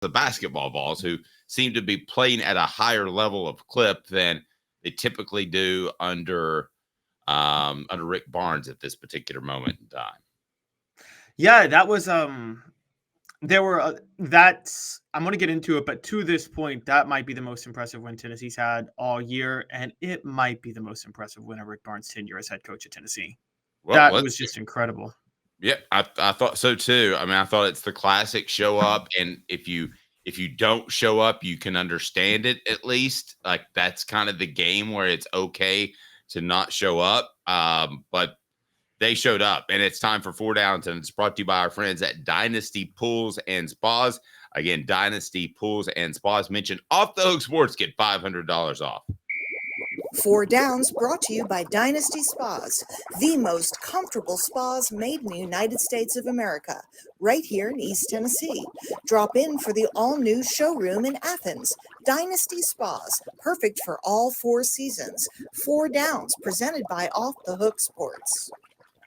the basketball Vols, who seem to be playing at a higher level of clip than they typically do under Rick Barnes at this particular moment in time. Yeah, that was there were that's I'm going to get into it, but to this point, that might be the most impressive win Tennessee's had all year, and it might be the most impressive win of Rick Barnes' tenure as head coach at Tennessee. Well, That was just incredible. Yeah, I thought so too. I mean, I thought it's the classic show up, and if you don't show up, you can understand it at least. Like that's kind of the game where it's okay to not show up. But they showed up, and it's time for 4 Downs, and it's brought to you by our friends at Dynasty Pools and Spas. Again, Dynasty Pools and Spas. Mention Off the Hook Sports, get $500 off. 4 Downs brought to you by Dynasty Spas, the most comfortable spas made in the United States of America, right here in East Tennessee. Drop in for the all-new showroom in Athens. Dynasty Spas, perfect for all 4 seasons. 4 Downs, presented by Off the Hook Sports.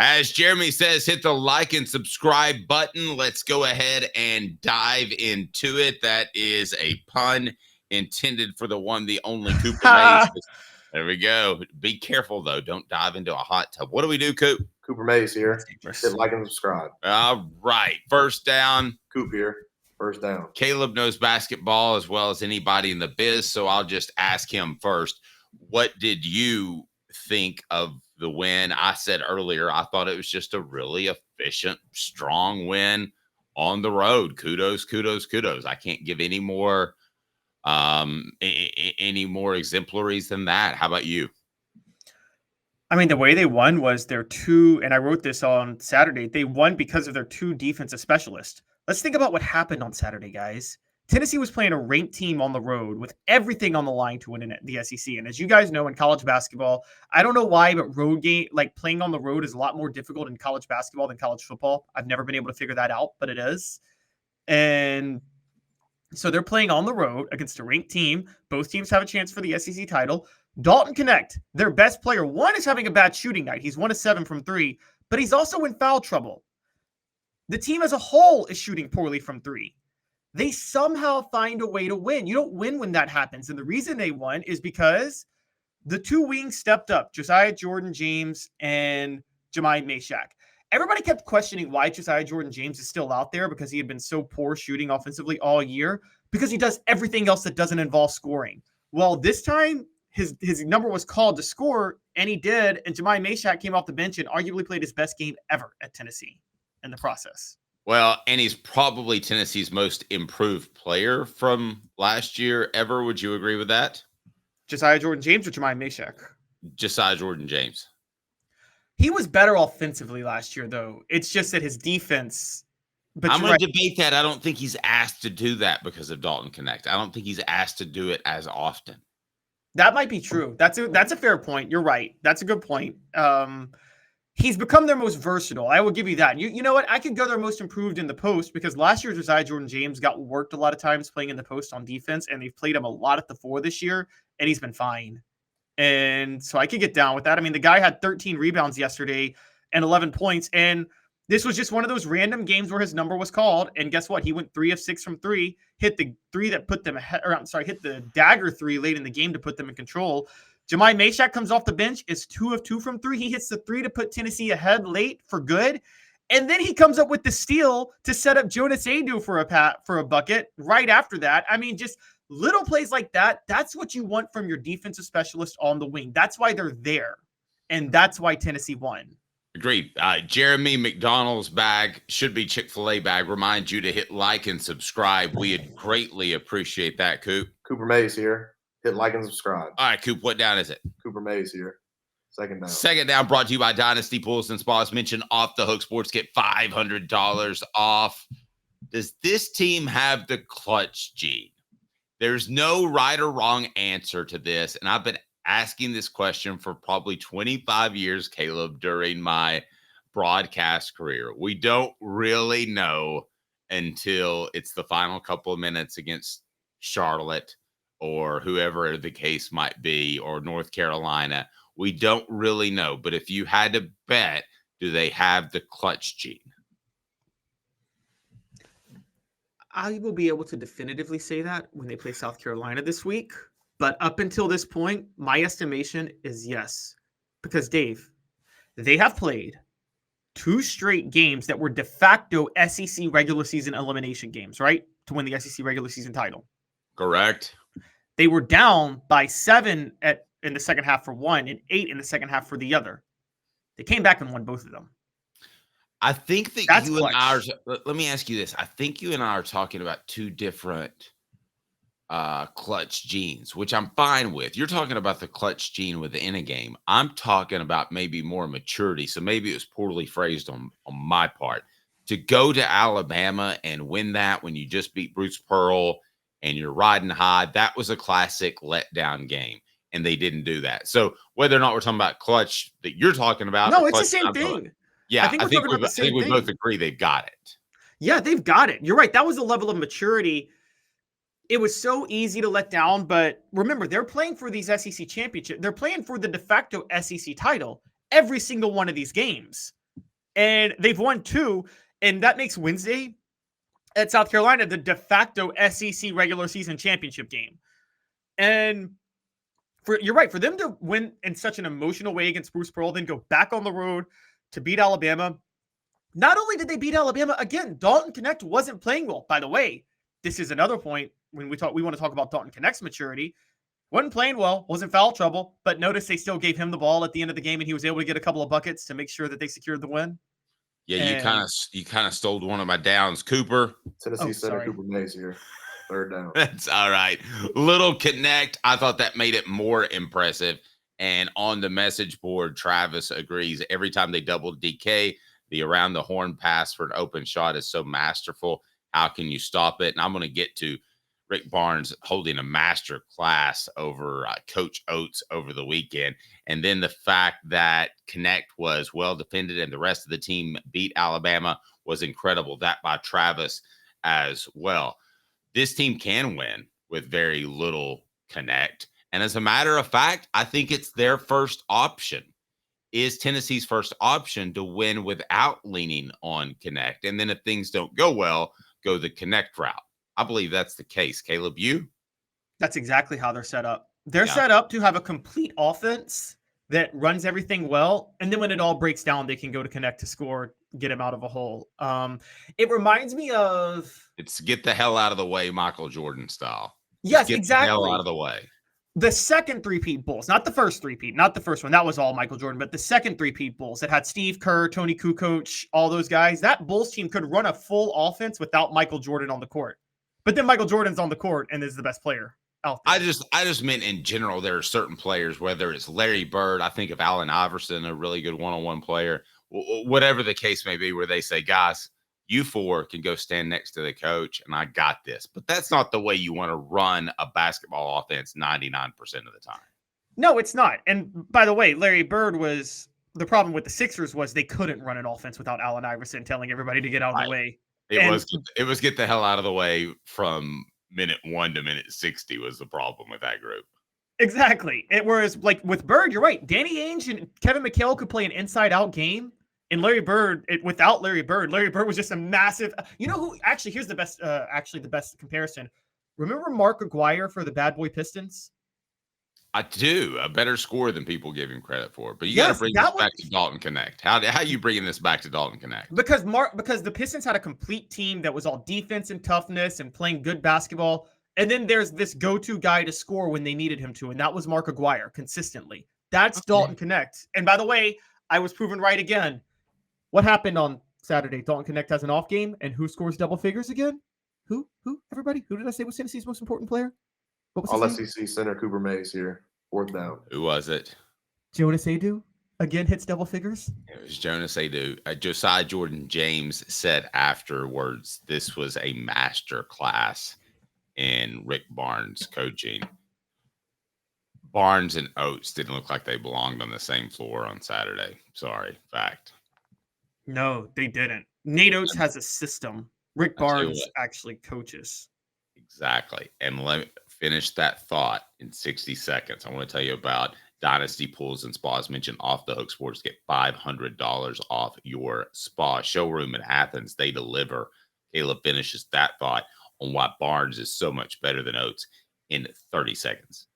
As Jeremy says, hit the like and subscribe button. Let's go ahead and dive into it. That is a pun intended for the one, the only Cooper Mays. There we go. Be careful, though. Don't dive into a hot tub. What do we do, Coop? Cooper Mays here. Hit like and subscribe. All right. First down. Coop here. First down. Caleb knows basketball as well as anybody in the biz, so I'll just ask him first. What did you think of the win? I said earlier, I thought it was just a really efficient, strong win on the road. Kudos, kudos, kudos. I can't give any more exemplaries than that. How about you? I mean, the way they won was their two, and I wrote this on Saturday, they won because of their 2 defensive specialists. Let's think about what happened on Saturday, guys. Tennessee was playing a ranked team on the road with everything on the line to win in the SEC. And as you guys know, in college basketball, I don't know why, but road game, like playing on the road is a lot more difficult in college basketball than college football. I've never been able to figure that out, but it is. And so they're playing on the road against a ranked team. Both teams have a chance for the SEC title. Dalton Knecht, their best player, one is having a bad shooting night. He's 1 of 7 from 3, but he's also in foul trouble. The team as a whole is shooting poorly from 3. They somehow find a way to win. You don't win when that happens. And the reason they won is because the 2 wings stepped up, Josiah-Jordan James and Jahmai Mashack. Everybody kept questioning why Josiah-Jordan James is still out there because he had been so poor shooting offensively all year, because he does everything else that doesn't involve scoring. Well, this time his number was called to score, and he did, and Jahmai Mashack came off the bench and arguably played his best game ever at Tennessee in the process. Well, and he's probably Tennessee's most improved player from last year ever. Would you agree with that? Josiah-Jordan James or Jahmai Mashack? Josiah-Jordan James. He was better offensively last year, though. It's just that his defense. But I'm going to debate that. I don't think he's asked to do that because of Dalton Knecht. I don't think he's asked to do it as often. That might be true. That's a fair point. You're right. That's a good point. He's become their most versatile. I will give you that. You know what? I could go their most improved in the post because last year Josiah-Jordan James got worked a lot of times playing in the post on defense, and they've played him a lot at the 4 this year, and he's been fine. And so I could get down with that. I mean, the guy had 13 rebounds yesterday and 11 points, and this was just one of those random games where his number was called, and guess what? He went 3 of 6 from 3, hit the 3 that put them ahead, hit the dagger 3 late in the game to put them in control. Jahmai Mashack comes off the bench, is 2 of 2 from 3. He hits the 3 to put Tennessee ahead late for good. And then he comes up with the steal to set up Jonas Adu for a bucket right after that. I mean, just little plays like that. That's what you want from your defensive specialist on the wing. That's why they're there. And that's why Tennessee won. Agreed. Jeremy McDonald's bag should be Chick-fil-A bag. Remind you to hit like and subscribe. We'd greatly appreciate that, Coop. Cooper Mays here. Hit like and subscribe. All right, Coop, what down is it? Cooper Mays here. Second down. Second down brought to you by Dynasty Pools and Spas. Mention Off the Hook Sports. Get $500 off. Does this team have the clutch gene? There's no right or wrong answer to this, and I've been asking this question for probably 25 years, Caleb, during my broadcast career. We don't really know until it's the final couple of minutes against Charlotte or whoever the case might be, or North Carolina. We don't really know. But if you had to bet, do they have the clutch gene? I will be able to definitively say that when they play South Carolina this week. But up until this point, my estimation is yes. Because, Dave, they have played 2 straight games that were de facto SEC regular season elimination games, right? To win the SEC regular season title. Correct. They were down by 7 in the second half for one and 8 in the second half for the other. They came back and won both of them. I think that That's you and I are, clutch. let me ask you this. I think you and I are talking about 2 different clutch genes, which I'm fine with. You're talking about the clutch gene within a game. I'm talking about maybe more maturity. So maybe it was poorly phrased on my part. To go to Alabama and win that when you just beat Bruce Pearl and you're riding high, that was a classic letdown game. And they didn't do that. So whether or not we're talking about clutch that you're talking about, No, or it's the clutch same I'm talking about, thing. yeah, I think we're talking about the same we thing. both agree they've got it. Yeah, they've got it. You're right. That was the level of maturity. It was so easy to let down, but remember, they're playing for these SEC championships. They're playing for the de facto SEC title every single one of these games. And they've won 2, and that makes Wednesday at South Carolina the de facto SEC regular season championship game. And you're right, for them to win in such an emotional way against Bruce Pearl, then go back on the road to beat Alabama. Not only did they beat Alabama, again, Dalton Knecht wasn't playing well. By the way, this is another point when we want to talk about Dalton Knecht's maturity. Wasn't playing well, wasn't foul trouble, but notice they still gave him the ball at the end of the game, and he was able to get a couple of buckets to make sure that they secured the win. Yeah, you kind of stole one of my downs, Cooper. Tennessee center Cooper Mays here. 3rd down. That's all right. Little Knecht. I thought that made it more impressive. And on the message board, Travis agrees. Every time they double DK, the around the horn pass for an open shot is so masterful. How can you stop it? And I'm going to get to Rick Barnes holding a master class over Coach Oates over the weekend. And then the fact that Knecht was well defended and the rest of the team beat Alabama was incredible. That by Travis as well. This team can win with very little Knecht. And as a matter of fact, I think it's their first option. Is Tennessee's first option to win without leaning on Knecht. And then if things don't go well, go the Knecht route. I believe that's the case. Caleb, you? That's exactly how they're set up. They're set up to have a complete offense that runs everything well. And then when it all breaks down, they can go to Knecht to score, get him out of a hole. It reminds me of... It's get the hell out of the way, Michael Jordan style. Yes, get exactly. The hell out of the way. The second three-peat Bulls, not the first three-peat, not the first one. That was all Michael Jordan. But the second three-peat Bulls that had Steve Kerr, Tony Kukoc, all those guys, that Bulls team could run a full offense without Michael Jordan on the court. But then Michael Jordan's on the court and is the best player out there. I just meant in general, there are certain players, whether it's Larry Bird, I think of Allen Iverson, a really good one-on-one player, whatever the case may be, where they say, guys, you 4 can go stand next to the coach and I got this. But that's not the way you want to run a basketball offense 99% of the time. No, it's not. And by the way, Larry Bird was the problem with the Sixers was they couldn't run an offense without Allen Iverson telling everybody to get out of the way. It was get the hell out of the way from minute 1 to minute 60 was the problem with that group. Exactly. Whereas like with Bird, you're right. Danny Ainge and Kevin McHale could play an inside-out game. And Larry Bird, without Larry Bird was just a massive. You know who? Actually, here's the best. The best comparison. Remember Mark Aguirre for the Bad Boy Pistons? I do. A better scorer than people give him credit for. But you got to bring this back to Dalton Knecht. How are you bringing this back to Dalton Knecht? Because the Pistons had a complete team that was all defense and toughness and playing good basketball. And then there's this go-to guy to score when they needed him to, and that was Mark Aguirre consistently. That's Dalton Knecht. And by the way, I was proven right again. What happened on Saturday? Dalton Knecht has an off game, and who scores double figures again? Who? Everybody? Who did I say was Tennessee's most important player? What was All SEC center Cooper Mays here. 4th down. Who was it? Jonas Adu again hits double figures. It was Jonas Adu. Josiah-Jordan James said afterwards, this was a master class in Rick Barnes' coaching. Barnes and Oates didn't look like they belonged on the same floor on Saturday. Sorry, fact. No, they didn't. Nate Oates has a system. Rick Barnes actually coaches. Exactly. And let me finish that thought in 60 seconds. I want to tell you about Dynasty Pools and Spas. Mentioned Off the Hook Sports. Get $500 off your spa showroom in Athens. They deliver. Caleb finishes that thought. on why Barnes is so much better than Oates in 30 seconds.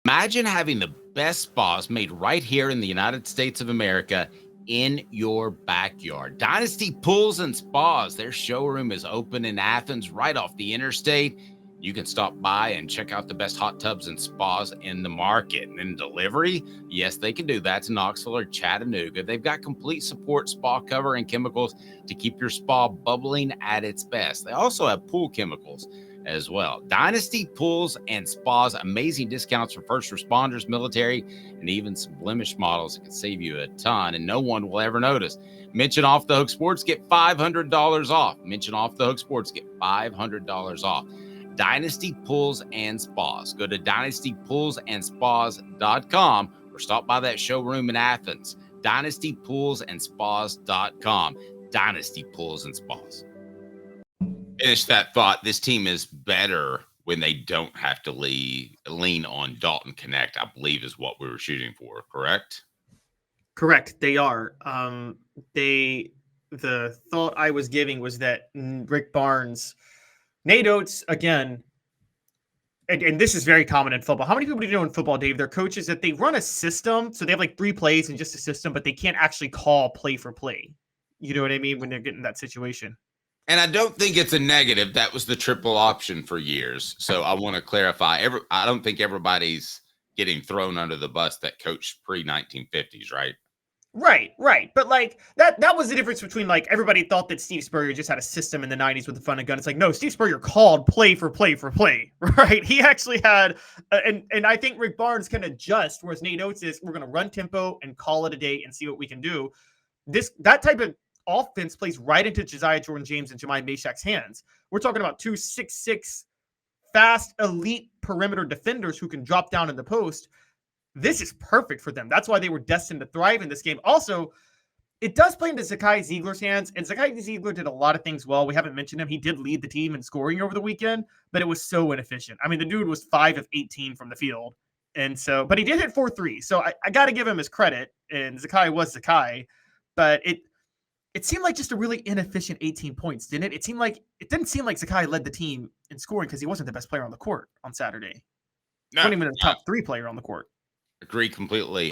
Imagine having the best spas made right here in the United States of America in your backyard. Dynasty Pools and Spas. Their showroom is open in Athens, right off the interstate. You can stop by and check out the best hot tubs and spas in the market. And then delivery, yes, they can do that to Knoxville or Chattanooga. They've got complete support, spa cover, and chemicals to keep your spa bubbling at its best. They also have pool chemicals as well. Dynasty Pools and Spas, amazing discounts for first responders, military, and even some blemish models that can save you a ton, and no one will ever notice. Mention Off the Hook Sports, get $500 off. Mention Off the Hook Sports, get $500 off. Dynasty Pools and Spas. Go to dynastypoolsandspas.com or stop by that showroom in Athens. dynastypoolsandspas.com. Dynasty Pools and Spas. Finish that thought. This team is better when they don't have to lean on Dalton Knecht, I believe is what we were shooting for, correct? Correct. They are. The thought I was giving was that Rick Barnes, Nate Oates, again, and this is very common in football. How many people do you know in football, Dave? Their coaches that they run a system, so they have like 3 plays in just a system, but they can't actually call play for play. You know what I mean? When they're getting in that situation. And I don't think it's a negative. That was the triple option for years. So I want to clarify. I don't think everybody's getting thrown under the bus that coached pre-1950s, right? Right. But like that was the difference between like everybody thought that Steve Spurrier just had a system in the 90s with the fun and gun. It's like, no, Steve Spurrier called play for play, right? He actually had, and I think Rick Barnes can adjust, whereas Nate Oates is, we're going to run tempo and call it a day and see what we can do. That type of offense plays right into Josiah-Jordan James and Jahmai Mashack's hands. We're talking about 2 6'6" fast elite perimeter defenders who can drop down in the post. This is perfect for them. That's why they were destined to thrive in this game. Also, it does play into Zakai Ziegler's hands, and Zakai Ziegler did a lot of things well. We haven't mentioned him. He did lead the team in scoring over the weekend, but it was so inefficient. I mean, the dude was 5 of 18 from the field, and so, but he did hit 4 threes. So I got to give him his credit, and Zakai was Zakai, but it seemed like just a really inefficient 18 points, didn't it? It didn't seem like Zakai led the team in scoring because he wasn't the best player on the court on Saturday. He wasn't even the top 3 player on the court. Agree completely.